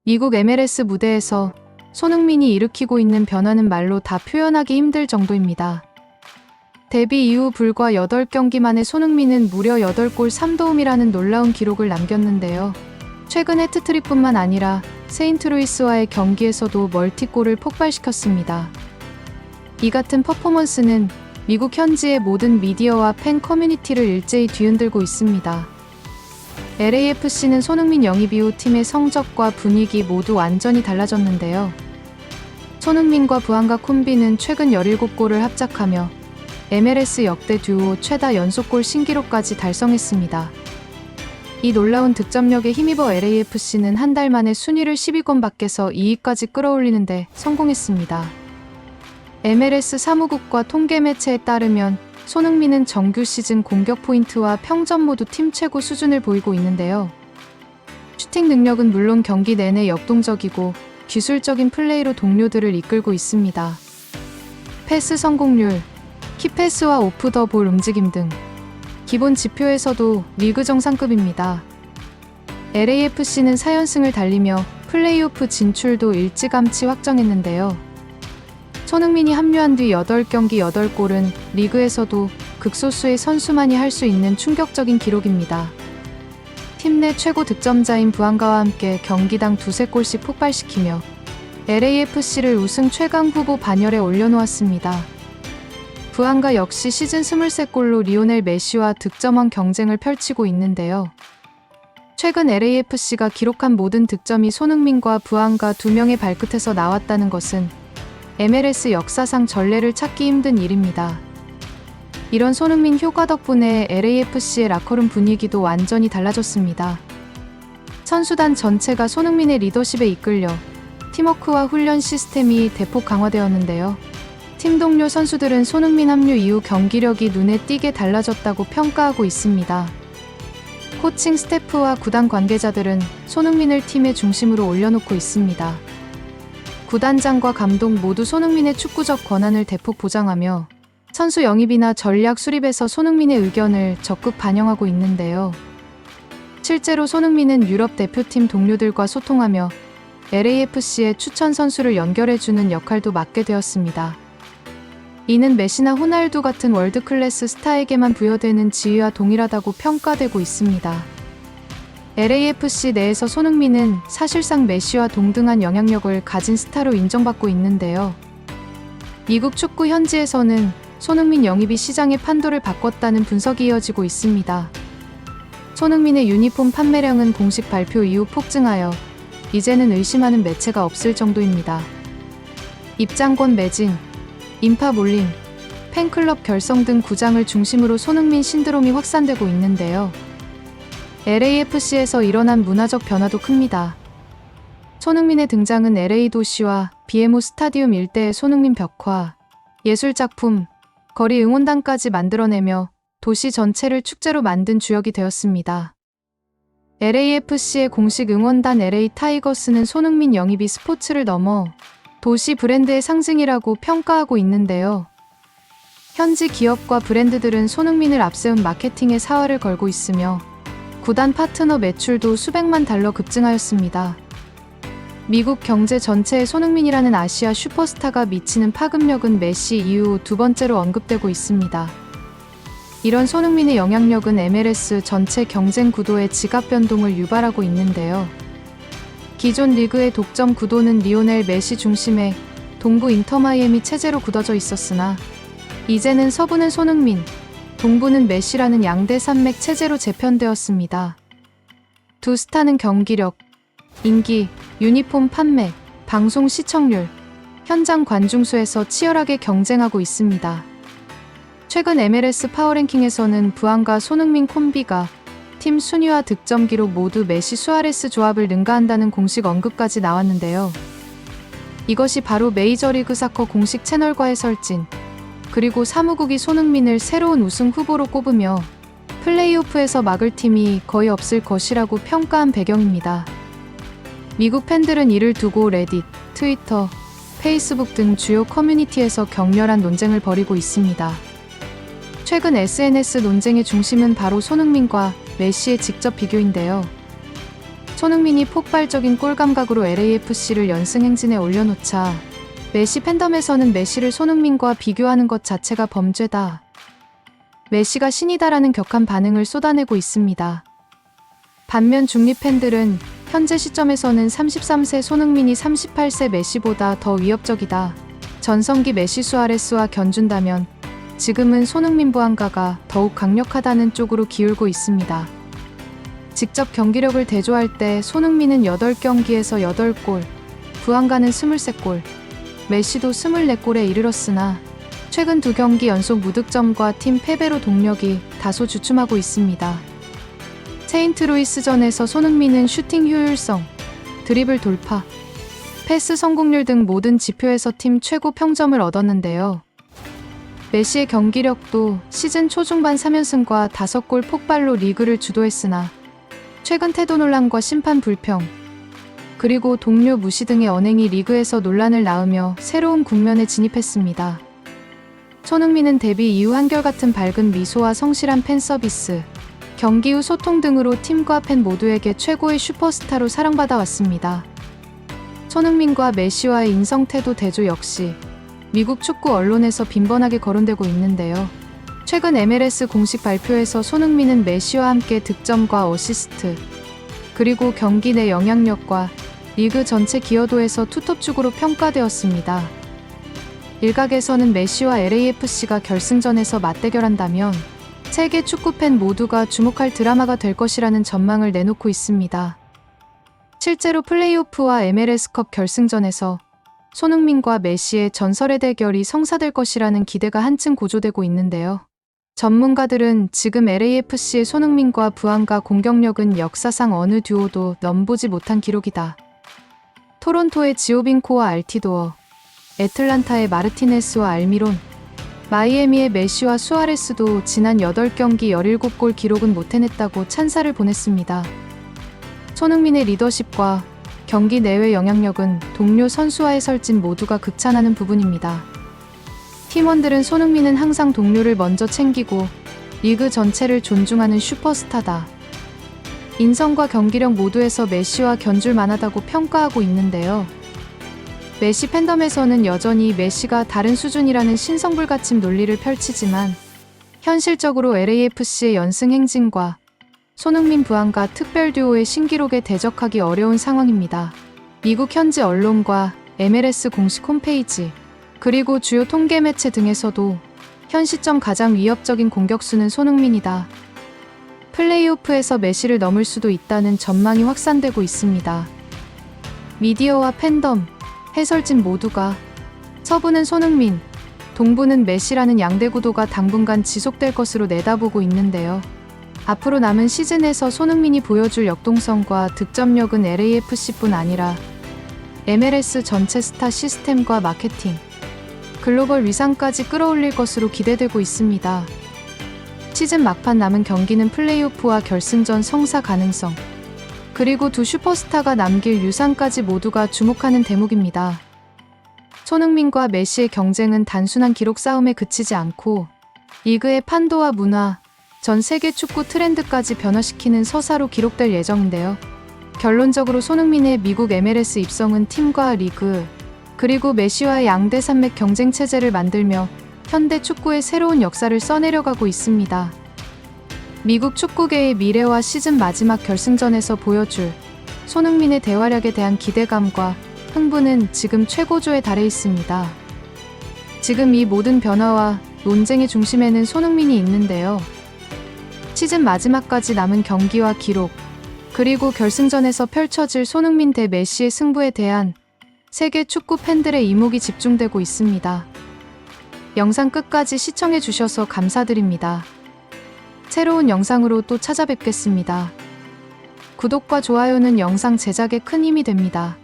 미국 MLS 무대에서 손흥민이 일으키고 있는 변화는 말로 다 표현하기 힘들 정도입니다. 데뷔 이후 불과 8경기 만에 손흥민은 무려 8골 3도움이라는 놀라운 기록을 남겼는데요. 최근 해트트릭뿐만 아니라 세인트루이스와의 경기에서도 멀티골을 폭발시켰습니다. 이 같은 퍼포먼스는 미국 현지의 모든 미디어와 팬 커뮤니티를 일제히 뒤흔들고 있습니다. LAFC는 손흥민 영입 이후 팀의 성적과 분위기 모두 완전히 달라졌는데요. 손흥민과 부안가 콤비는 최근 17골을 합작하며 MLS 역대 듀오 최다 연속골 신기록까지 달성했습니다. 이 놀라운 득점력에 힘입어 LAFC는 한 달 만에 순위를 10위권 밖에서 2위까지 끌어올리는데 성공했습니다. MLS 사무국과 통계 매체에 따르면 손흥민은 정규 시즌 공격 포인트와 평점 모두 팀 최고 수준을 보이고 있는데요. 슈팅 능력은 물론 경기 내내 역동적이고 기술적인 플레이로 동료들을 이끌고 있습니다. 패스 성공률, 키패스와 오프 더 볼 움직임 등 기본 지표에서도 리그 정상급입니다. LAFC는 4연승을 달리며 플레이오프 진출도 일찌감치 확정했는데요. 손흥민이 합류한 뒤 8경기 8골은 리그에서도 극소수의 선수만이 할 수 있는 충격적인 기록입니다. 팀 내 최고 득점자인 부안가와 함께 경기당 2-3골씩 폭발시키며 LAFC를 우승 최강 후보 반열에 올려놓았습니다. 부안가 역시 시즌 23골로 리오넬 메시와 득점왕 경쟁을 펼치고 있는데요. 최근 LAFC가 기록한 모든 득점이 손흥민과 부안가 2명의 발끝에서 나왔다는 것은 MLS 역사상 전례를 찾기 힘든 일입니다. 이런 손흥민 효과 덕분에 LAFC의 라커룸 분위기도 완전히 달라졌습니다. 선수단 전체가 손흥민의 리더십에 이끌려 팀워크와 훈련 시스템이 대폭 강화되었는데요. 팀 동료 선수들은 손흥민 합류 이후 경기력이 눈에 띄게 달라졌다고 평가하고 있습니다. 코칭 스태프와 구단 관계자들은 손흥민을 팀의 중심으로 올려놓고 있습니다. 구단장과 감독 모두 손흥민의 축구적 권한을 대폭 보장하며 선수 영입이나 전략 수립에서 손흥민의 의견을 적극 반영하고 있는데요. 실제로 손흥민은 유럽 대표팀 동료들과 소통하며 LAFC의 추천 선수를 연결해주는 역할도 맡게 되었습니다. 이는 메시나 호날두 같은 월드클래스 스타에게만 부여되는 지위와 동일하다고 평가되고 있습니다. LAFC 내에서 손흥민은 사실상 메시와 동등한 영향력을 가진 스타로 인정받고 있는데요. 미국 축구 현지에서는 손흥민 영입이 시장의 판도를 바꿨다는 분석이 이어지고 있습니다. 손흥민의 유니폼 판매량은 공식 발표 이후 폭증하여 이제는 의심하는 매체가 없을 정도입니다. 입장권 매진, 인파 몰림, 팬클럽 결성 등 구장을 중심으로 손흥민 신드롬이 확산되고 있는데요. LAFC에서 일어난 문화적 변화도 큽니다. 손흥민의 등장은 LA 도시와 BMO 스타디움 일대의 손흥민 벽화, 예술작품, 거리 응원단까지 만들어내며 도시 전체를 축제로 만든 주역이 되었습니다. LAFC의 공식 응원단 LA 타이거스는 손흥민 영입이 스포츠를 넘어 도시 브랜드의 상징이라고 평가하고 있는데요. 현지 기업과 브랜드들은 손흥민을 앞세운 마케팅에 사활을 걸고 있으며 구단 파트너 매출도 수백만 달러 급증하였습니다. 미국 경제 전체에 손흥민이라는 아시아 슈퍼스타가 미치는 파급력은 메시 이후 2번째로 언급되고 있습니다. 이런 손흥민의 영향력은 MLS 전체 경쟁 구도의 지각 변동을 유발하고 있는데요. 기존 리그의 독점 구도는 리오넬 메시 중심의 동부 인터마이애미 체제로 굳어져 있었으나 이제는 서부는 손흥민, 동부는 메시라는 양대 산맥 체제로 재편되었습니다. 두 스타는 경기력, 인기, 유니폼 판매, 방송 시청률, 현장 관중수에서 치열하게 경쟁하고 있습니다. 최근 MLS 파워랭킹에서는 부안과 손흥민 콤비가 팀 순위와 득점 기록 모두 메시 수아레스 조합을 능가한다는 공식 언급까지 나왔는데요. 이것이 바로 메이저리그 사커 공식 채널과의 설진, 그리고 사무국이 손흥민을 새로운 우승 후보로 꼽으며 플레이오프에서 막을 팀이 거의 없을 것이라고 평가한 배경입니다. 미국 팬들은 이를 두고 레딧, 트위터, 페이스북 등 주요 커뮤니티에서 격렬한 논쟁을 벌이고 있습니다. 최근 SNS 논쟁의 중심은 바로 손흥민과 메시의 직접 비교인데요. 손흥민이 폭발적인 골 감각으로 LAFC를 연승 행진에 올려놓자 메시 팬덤에서는 메시를 손흥민과 비교하는 것 자체가 범죄다. 메시가 신이다라는 격한 반응을 쏟아내고 있습니다. 반면 중립 팬들은 현재 시점에서는 33세 손흥민이 38세 메시보다 더 위협적이다. 전성기 메시 수아레스와 견준다면 지금은 손흥민 부안가가 더욱 강력하다는 쪽으로 기울고 있습니다. 직접 경기력을 대조할 때 손흥민은 8경기에서 8골, 부안가는 23골, 메시도 24골에 이르렀으나 최근 2경기 연속 무득점과 팀 패배로 동력이 다소 주춤하고 있습니다. 세인트루이스전에서 손흥민은 슈팅 효율성, 드리블 돌파, 패스 성공률 등 모든 지표에서 팀 최고 평점을 얻었는데요. 메시의 경기력도 시즌 초중반 3연승과 5골 폭발로 리그를 주도했으나 최근 태도 논란과 심판 불평, 그리고 동료 무시 등의 언행이 리그에서 논란을 낳으며 새로운 국면에 진입했습니다. 손흥민은 데뷔 이후 한결같은 밝은 미소와 성실한 팬 서비스, 경기 후 소통 등으로 팀과 팬 모두에게 최고의 슈퍼스타로 사랑받아 왔습니다. 손흥민과 메시와의 인성태도 대조 역시 미국 축구 언론에서 빈번하게 거론되고 있는데요. 최근 MLS 공식 발표에서 손흥민은 메시와 함께 득점과 어시스트, 그리고 경기 내 영향력과 리그 전체 기여도에서 투톱축으로 평가되었습니다. 일각에서는 메시와 LAFC가 결승전에서 맞대결한다면 세계 축구팬 모두가 주목할 드라마가 될 것이라는 전망을 내놓고 있습니다. 실제로 플레이오프와 MLS컵 결승전에서 손흥민과 메시의 전설의 대결이 성사될 것이라는 기대가 한층 고조되고 있는데요. 전문가들은 지금 LAFC의 손흥민과 부안가 공격력은 역사상 어느 듀오도 넘보지 못한 기록이다. 토론토의 지오빈코와 알티도어, 애틀란타의 마르티네스와 알미론, 마이애미의 메시와 수아레스도 지난 8경기 17골 기록은 못 해냈다고 찬사를 보냈습니다. 손흥민의 리더십과 경기 내외 영향력은 동료 선수와의 설진 모두가 극찬하는 부분입니다. 팀원들은 손흥민은 항상 동료를 먼저 챙기고 리그 전체를 존중하는 슈퍼스타다. 인성과 경기력 모두에서 메시와 견줄 만하다고 평가하고 있는데요. 메시 팬덤에서는 여전히 메시가 다른 수준이라는 신성불가침 논리를 펼치지만 현실적으로 LAFC의 연승 행진과 손흥민 부안가 특별 듀오의 신기록에 대적하기 어려운 상황입니다. 미국 현지 언론과 MLS 공식 홈페이지, 그리고 주요 통계 매체 등에서도 현 시점 가장 위협적인 공격수는 손흥민이다. 플레이오프에서 메시를 넘을 수도 있다는 전망이 확산되고 있습니다. 미디어와 팬덤, 해설진 모두가 서부는 손흥민, 동부는 메시라는 양대 구도가 당분간 지속될 것으로 내다보고 있는데요. 앞으로 남은 시즌에서 손흥민이 보여줄 역동성과 득점력은 LAFC뿐 아니라 MLS 전체 스타 시스템과 마케팅, 글로벌 위상까지 끌어올릴 것으로 기대되고 있습니다. 시즌 막판 남은 경기는 플레이오프와 결승전 성사 가능성, 그리고 두 슈퍼스타가 남길 유산까지 모두가 주목하는 대목입니다. 손흥민과 메시의 경쟁은 단순한 기록 싸움에 그치지 않고 리그의 판도와 문화, 전 세계 축구 트렌드까지 변화시키는 서사로 기록될 예정인데요. 결론적으로 손흥민의 미국 MLS 입성은 팀과 리그, 그리고 메시와의 양대 산맥 경쟁 체제를 만들며 현대 축구의 새로운 역사를 써내려가고 있습니다. 미국 축구계의 미래와 시즌 마지막 결승전에서 보여줄 손흥민의 대활약에 대한 기대감과 흥분은 지금 최고조에 달해 있습니다. 지금 이 모든 변화와 논쟁의 중심에는 손흥민이 있는데요. 시즌 마지막까지 남은 경기와 기록, 그리고 결승전에서 펼쳐질 손흥민 대 메시의 승부에 대한 세계 축구 팬들의 이목이 집중되고 있습니다. 영상 끝까지 시청해 주셔서 감사드립니다. 새로운 영상으로 또 찾아뵙겠습니다. 구독과 좋아요는 영상 제작에 큰 힘이 됩니다.